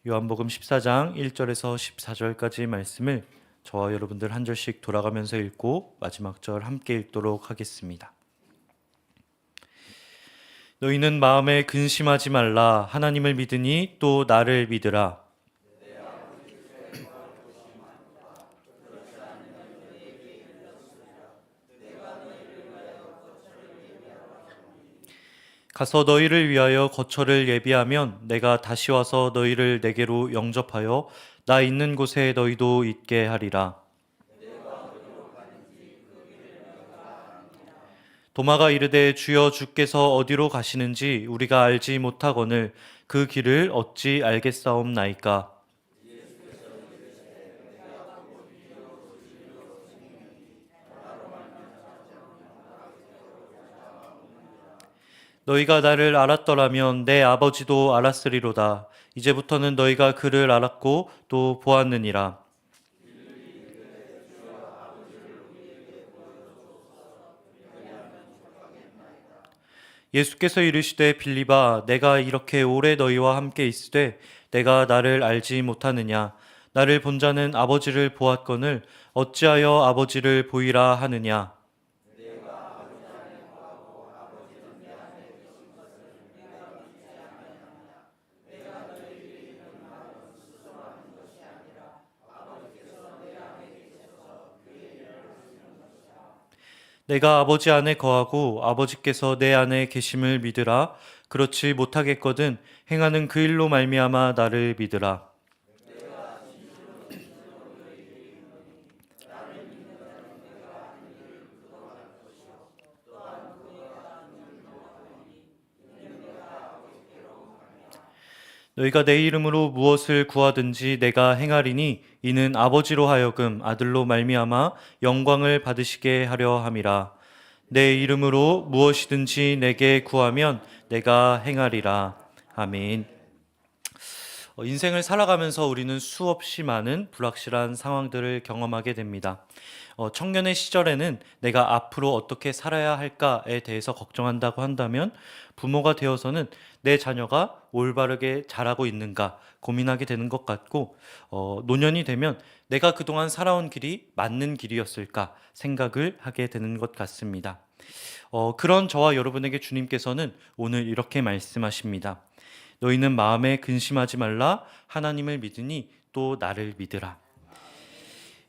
요한복음 14장 1절에서 14절까지 말씀을 저와 여러분들 한 절씩 돌아가면서 읽고 마지막 절 함께 읽도록 하겠습니다. 너희는 마음에 근심하지 말라. 하나님을 믿으니 또 나를 믿으라. 가서 너희를 위하여 거처를 예비하면 내가 다시 와서 너희를 내게로 영접하여 나 있는 곳에 너희도 있게 하리라. 도마가 이르되 주여 주께서 어디로 가시는지 우리가 알지 못하거늘 그 길을 어찌 알겠사옵나이까. 너희가 나를 알았더라면 내 아버지도 알았으리로다. 이제부터는 너희가 그를 알았고 또 보았느니라. 예수께서 이르시되 빌립아 내가 이렇게 오래 너희와 함께 있으되 내가 나를 알지 못하느냐. 나를 본 자는 아버지를 보았거늘 어찌하여 아버지를 보이라 하느냐. 내가 아버지 안에 거하고 아버지께서 내 안에 계심을 믿으라. 그렇지 못하겠거든 행하는 그 일로 말미암아 나를 믿으라. 너희가 내 이름으로 무엇을 구하든지 내가 행하리니 이는 아버지로 하여금 아들로 말미암아 영광을 받으시게 하려 함이라. 내 이름으로 무엇이든지 내게 구하면 내가 행하리라. 아멘. 인생을 살아가면서 우리는 수없이 많은 불확실한 상황들을 경험하게 됩니다. 청년의 시절에는 내가 앞으로 어떻게 살아야 할까에 대해서 걱정한다고 한다면 부모가 되어서는 내 자녀가 올바르게 자라고 있는가 고민하게 되는 것 같고 노년이 되면 내가 그동안 살아온 길이 맞는 길이었을까 생각을 하게 되는 것 같습니다. 그런 저와 여러분에게 주님께서는 오늘 이렇게 말씀하십니다. 너희는 마음에 근심하지 말라. 하나님을 믿으니 또 나를 믿으라.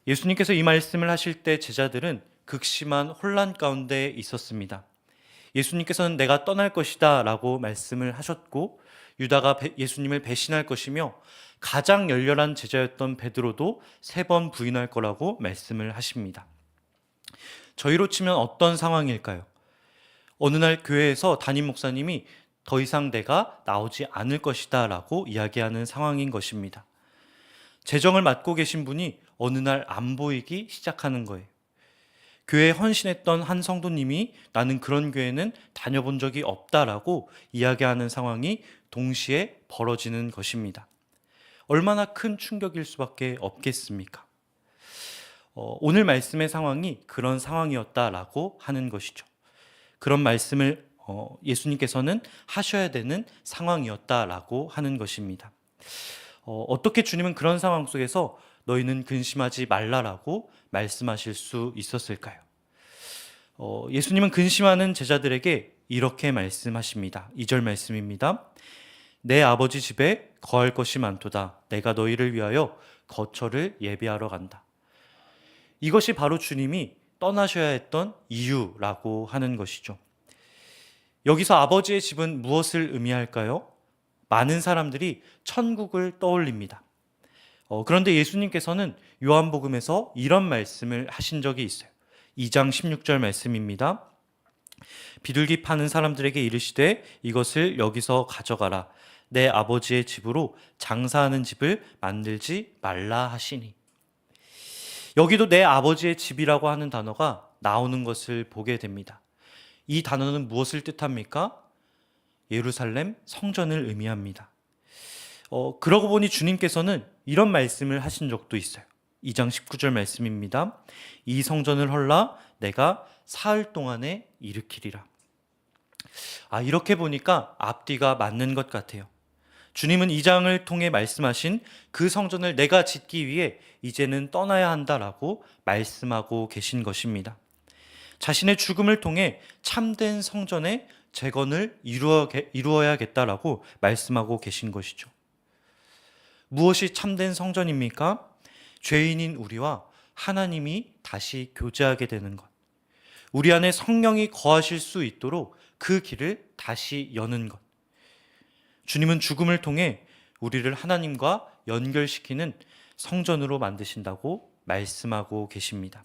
예수님께서 이 말씀을 하실 때 제자들은 극심한 혼란 가운데 있었습니다. 예수님께서는 내가 떠날 것이다 라고 말씀을 하셨고 유다가 예수님을 배신할 것이며 가장 열렬한 제자였던 베드로도 3번 부인할 거라고 말씀을 하십니다. 저희로 치면 어떤 상황일까요? 어느 날 교회에서 담임 목사님이 더 이상 내가 나오지 않을 것이다 라고 이야기하는 상황인 것입니다. 재정을 맡고 계신 분이 어느 날 안 보이기 시작하는 거예요. 교회에 헌신했던 한 성도님이 나는 그런 교회는 다녀본 적이 없다라고 이야기하는 상황이 동시에 벌어지는 것입니다. 얼마나 큰 충격일 수밖에 없겠습니까? 오늘 말씀의 상황이 그런 상황이었다라고 하는 것이죠. 그런 말씀을 예수님께서는 하셔야 되는 상황이었다라고 하는 것입니다. 어떻게 주님은 그런 상황 속에서 너희는 근심하지 말라라고 말씀하실 수 있었을까요? 예수님은 근심하는 제자들에게 이렇게 말씀하십니다. 2절 말씀입니다. 내 아버지 집에 거할 것이 많도다. 내가 너희를 위하여 거처를 예비하러 간다. 이것이 바로 주님이 떠나셔야 했던 이유라고 하는 것이죠. 여기서 아버지의 집은 무엇을 의미할까요? 많은 사람들이 천국을 떠올립니다. 그런데 예수님께서는 요한복음에서 이런 말씀을 하신 적이 있어요. 2장 16절 말씀입니다. 비둘기 파는 사람들에게 이르시되 이것을 여기서 가져가라. 내 아버지의 집으로 장사하는 집을 만들지 말라 하시니. 여기도 내 아버지의 집이라고 하는 단어가 나오는 것을 보게 됩니다. 이 단어는 무엇을 뜻합니까? 예루살렘 성전을 의미합니다. 그러고 보니 주님께서는 이런 말씀을 하신 적도 있어요. 2장 19절 말씀입니다. 이 성전을 헐라 내가 사흘 동안에 일으키리라. 이렇게 보니까 앞뒤가 맞는 것 같아요. 주님은 이 장을 통해 말씀하신 그 성전을 내가 짓기 위해 이제는 떠나야 한다라고 말씀하고 계신 것입니다. 자신의 죽음을 통해 참된 성전의 재건을 이루어야겠다라고 말씀하고 계신 것이죠. 무엇이 참된 성전입니까? 죄인인 우리와 하나님이 다시 교제하게 되는 것. 우리 안에 성령이 거하실 수 있도록 그 길을 다시 여는 것. 주님은 죽음을 통해 우리를 하나님과 연결시키는 성전으로 만드신다고 말씀하고 계십니다.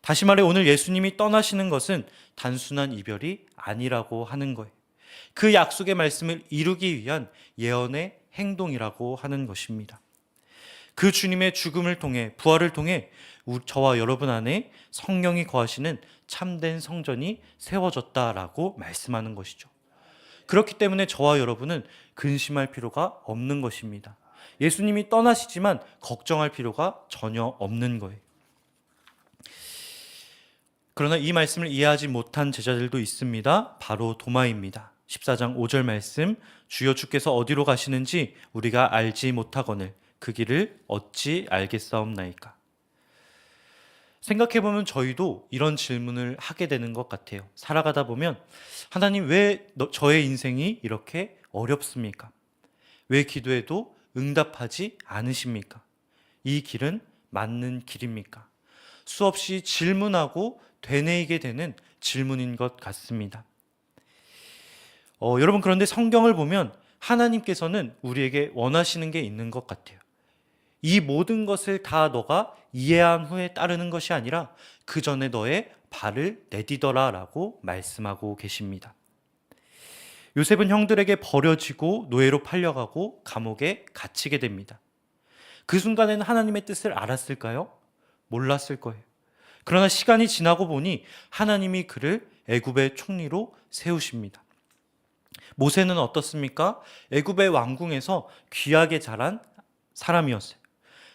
다시 말해 오늘 예수님이 떠나시는 것은 단순한 이별이 아니라고 하는 거예요. 그 약속의 말씀을 이루기 위한 예언의 행동이라고 하는 것입니다. 그 주님의 죽음을 통해 부활을 통해 저와 여러분 안에 성령이 거하시는 참된 성전이 세워졌다라고 말씀하는 것이죠. 그렇기 때문에 저와 여러분은 근심할 필요가 없는 것입니다. 예수님이 떠나시지만 걱정할 필요가 전혀 없는 거예요. 그러나 이 말씀을 이해하지 못한 제자들도 있습니다. 바로 도마입니다. 14장 5절 말씀, 주여 주께서 어디로 가시는지 우리가 알지 못하거늘 그 길을 어찌 알겠사옵나이까. 생각해보면 저희도 이런 질문을 하게 되는 것 같아요. 살아가다 보면 하나님 왜 저의 인생이 이렇게 어렵습니까? 왜 기도해도 응답하지 않으십니까? 이 길은 맞는 길입니까? 수없이 질문하고 되뇌이게 되는 질문인 것 같습니다. 여러분, 그런데 성경을 보면 하나님께서는 우리에게 원하시는 게 있는 것 같아요. 이 모든 것을 다 너가 이해한 후에 따르는 것이 아니라 그 전에 너의 발을 내디뎌라 라고 말씀하고 계십니다. 요셉은 형들에게 버려지고 노예로 팔려가고 감옥에 갇히게 됩니다. 그 순간에는 하나님의 뜻을 알았을까요? 몰랐을 거예요. 그러나 시간이 지나고 보니 하나님이 그를 애굽의 총리로 세우십니다. 모세는 어떻습니까? 애굽의 왕궁에서 귀하게 자란 사람이었어요.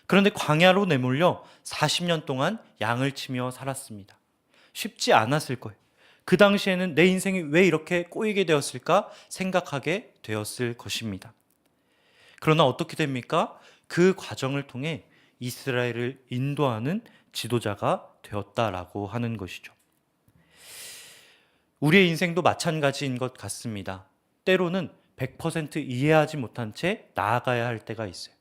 그런데 광야로 내몰려 40년 동안 양을 치며 살았습니다. 쉽지 않았을 거예요. 그 당시에는 내 인생이 왜 이렇게 꼬이게 되었을까 생각하게 되었을 것입니다. 그러나 어떻게 됩니까? 그 과정을 통해 이스라엘을 인도하는 지도자가 되었다라고 하는 것이죠. 우리의 인생도 마찬가지인 것 같습니다. 때로는 100% 이해하지 못한 채 나아가야 할 때가 있어요.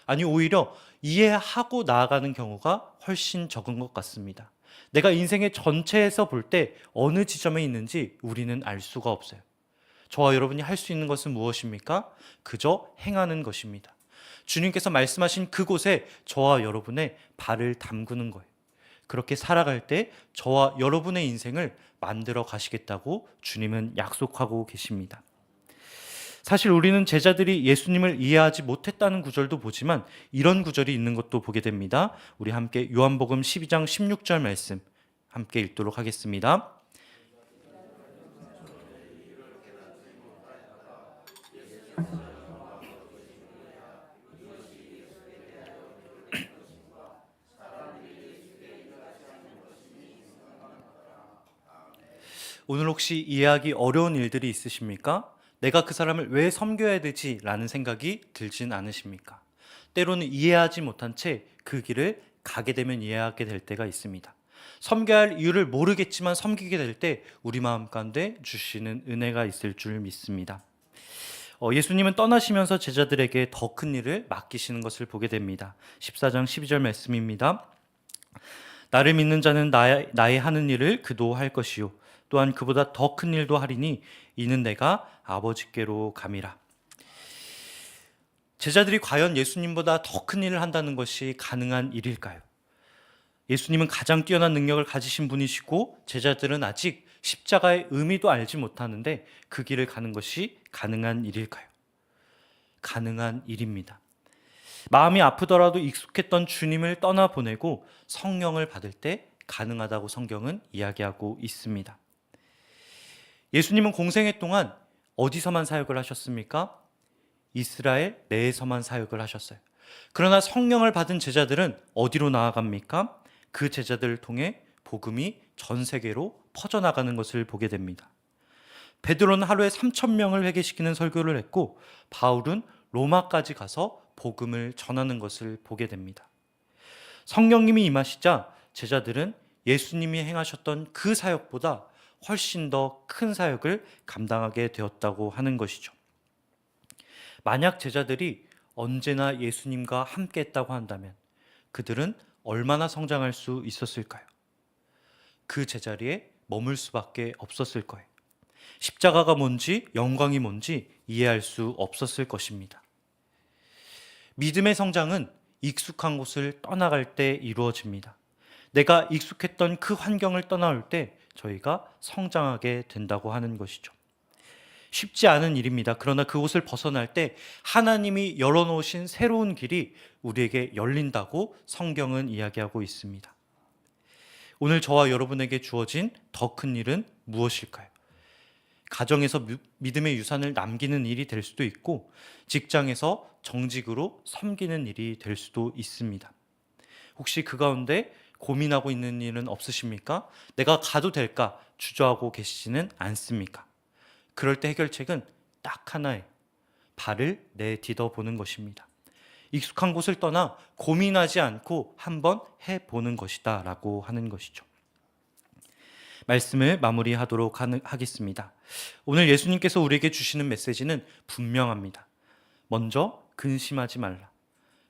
아니, 오히려 이해하고 나아가는 경우가 훨씬 적은 것 같습니다. 내가 인생의 전체에서 볼 때 어느 지점에 있는지 우리는 알 수가 없어요. 저와 여러분이 할 수 있는 것은 무엇입니까? 그저 행하는 것입니다. 주님께서 말씀하신 그곳에 저와 여러분의 발을 담그는 거예요. 그렇게 살아갈 때 저와 여러분의 인생을 만들어 가시겠다고 주님은 약속하고 계십니다. 사실 우리는 제자들이 예수님을 이해하지 못했다는 구절도 보지만 이런 구절이 있는 것도 보게 됩니다. 우리 함께 요한복음 12장 16절 말씀 함께 읽도록 하겠습니다. 오늘 혹시 이해하기 어려운 일들이 있으십니까? 내가 그 사람을 왜 섬겨야 되지? 라는 생각이 들진 않으십니까? 때로는 이해하지 못한 채 그 길을 가게 되면 이해하게 될 때가 있습니다. 섬겨야 할 이유를 모르겠지만 섬기게 될 때 우리 마음 가운데 주시는 은혜가 있을 줄 믿습니다. 예수님은 떠나시면서 제자들에게 더 큰 일을 맡기시는 것을 보게 됩니다. 14장 12절 말씀입니다. 나를 믿는 자는 나의 하는 일을 그도 할 것이요 또한 그보다 더 큰 일도 하리니 이는 내가 아버지께로 감이라. 제자들이 과연 예수님보다 더 큰 일을 한다는 것이 가능한 일일까요? 예수님은 가장 뛰어난 능력을 가지신 분이시고 제자들은 아직 십자가의 의미도 알지 못하는데 그 길을 가는 것이 가능한 일일까요? 가능한 일입니다. 마음이 아프더라도 익숙했던 주님을 떠나보내고 성령을 받을 때 가능하다고 성경은 이야기하고 있습니다. 예수님은 공생애 동안 어디서만 사역을 하셨습니까? 이스라엘 내에서만 사역을 하셨어요. 그러나 성령을 받은 제자들은 어디로 나아갑니까? 그 제자들을 통해 복음이 전 세계로 퍼져나가는 것을 보게 됩니다. 베드로는 하루에 3,000명을 회개시키는 설교를 했고 바울은 로마까지 가서 복음을 전하는 것을 보게 됩니다. 성령님이 임하시자 제자들은 예수님이 행하셨던 그 사역보다 훨씬 더 큰 사역을 감당하게 되었다고 하는 것이죠. 만약 제자들이 언제나 예수님과 함께 했다고 한다면 그들은 얼마나 성장할 수 있었을까요? 그 제자리에 머물 수밖에 없었을 거예요. 십자가가 뭔지, 영광이 뭔지 이해할 수 없었을 것입니다. 믿음의 성장은 익숙한 곳을 떠나갈 때 이루어집니다. 내가 익숙했던 그 환경을 떠나올 때 저희가 성장하게 된다고 하는 것이죠. 쉽지 않은 일입니다. 그러나 그곳을 벗어날 때 하나님이 열어놓으신 새로운 길이 우리에게 열린다고 성경은 이야기하고 있습니다. 오늘 저와 여러분에게 주어진 더 큰 일은 무엇일까요? 가정에서 믿음의 유산을 남기는 일이 될 수도 있고 직장에서 정직으로 섬기는 일이 될 수도 있습니다. 혹시 그 가운데 고민하고 있는 일은 없으십니까? 내가 가도 될까 주저하고 계시지는 않습니까? 그럴 때 해결책은 딱 하나예요. 발을 내디뎌 보는 것입니다. 익숙한 곳을 떠나 고민하지 않고 한번 해보는 것이다 라고 하는 것이죠. 말씀을 마무리하도록 하겠습니다. 오늘 예수님께서 우리에게 주시는 메시지는 분명합니다. 먼저 근심하지 말라.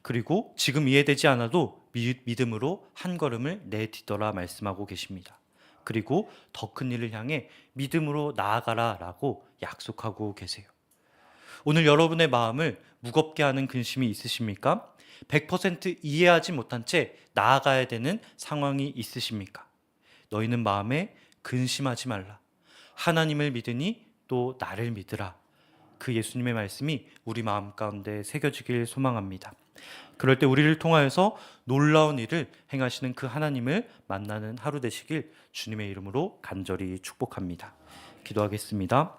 그리고 지금 이해되지 않아도 믿음으로 한 걸음을 내디뎌라 말씀하고 계십니다. 그리고 더 큰 일을 향해 믿음으로 나아가라 라고 약속하고 계세요. 오늘 여러분의 마음을 무겁게 하는 근심이 있으십니까? 100% 이해하지 못한 채 나아가야 되는 상황이 있으십니까? 너희는 마음에 근심하지 말라. 하나님을 믿으니 또 나를 믿으라. 그 예수님의 말씀이 우리 마음 가운데 새겨지길 소망합니다. 그럴 때 우리를 통하여서 놀라운 일을 행하시는 그 하나님을 만나는 하루 되시길 주님의 이름으로 간절히 축복합니다. 기도하겠습니다.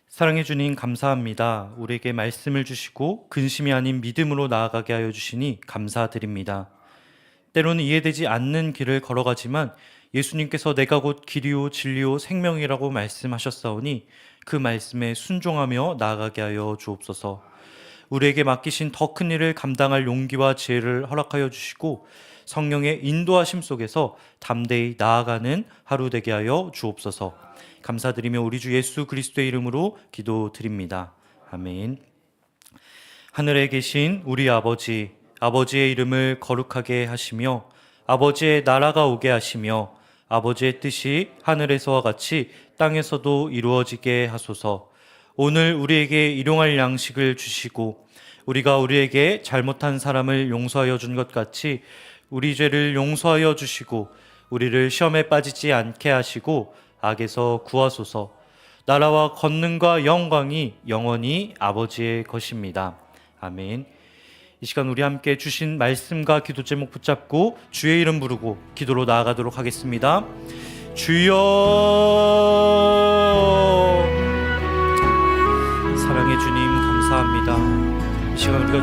사랑해 주님 감사합니다. 우리에게 말씀을 주시고 근심이 아닌 믿음으로 나아가게 하여 주시니 감사드립니다. 때로는 이해되지 않는 길을 걸어가지만 예수님께서 내가 곧 길이요 진리요 생명이라고 말씀하셨사오니 그 말씀에 순종하며 나아가게 하여 주옵소서. 우리에게 맡기신 더 큰 일을 감당할 용기와 지혜를 허락하여 주시고 성령의 인도하심 속에서 담대히 나아가는 하루 되게 하여 주옵소서. 감사드리며 우리 주 예수 그리스도의 이름으로 기도드립니다. 아멘. 하늘에 계신 우리 아버지, 아버지의 이름을 거룩하게 하시며 아버지의 나라가 오게 하시며 아버지의 뜻이 하늘에서와 같이 땅에서도 이루어지게 하소서. 오늘 우리에게 일용할 양식을 주시고 우리가 우리에게 잘못한 사람을 용서하여 준 것 같이 우리 죄를 용서하여 주시고 우리를 시험에 빠지지 않게 하시고 악에서 구하소서. 나라와 권능과 영광이 영원히 아버지의 것입니다. 아멘. 이 시간 우리 함께 주신 말씀과 기도 제목 붙잡고 주의 이름 부르고 기도로 나아가도록 하겠습니다. 주여, 사랑의 주님 감사합니다. 이 시간 우리가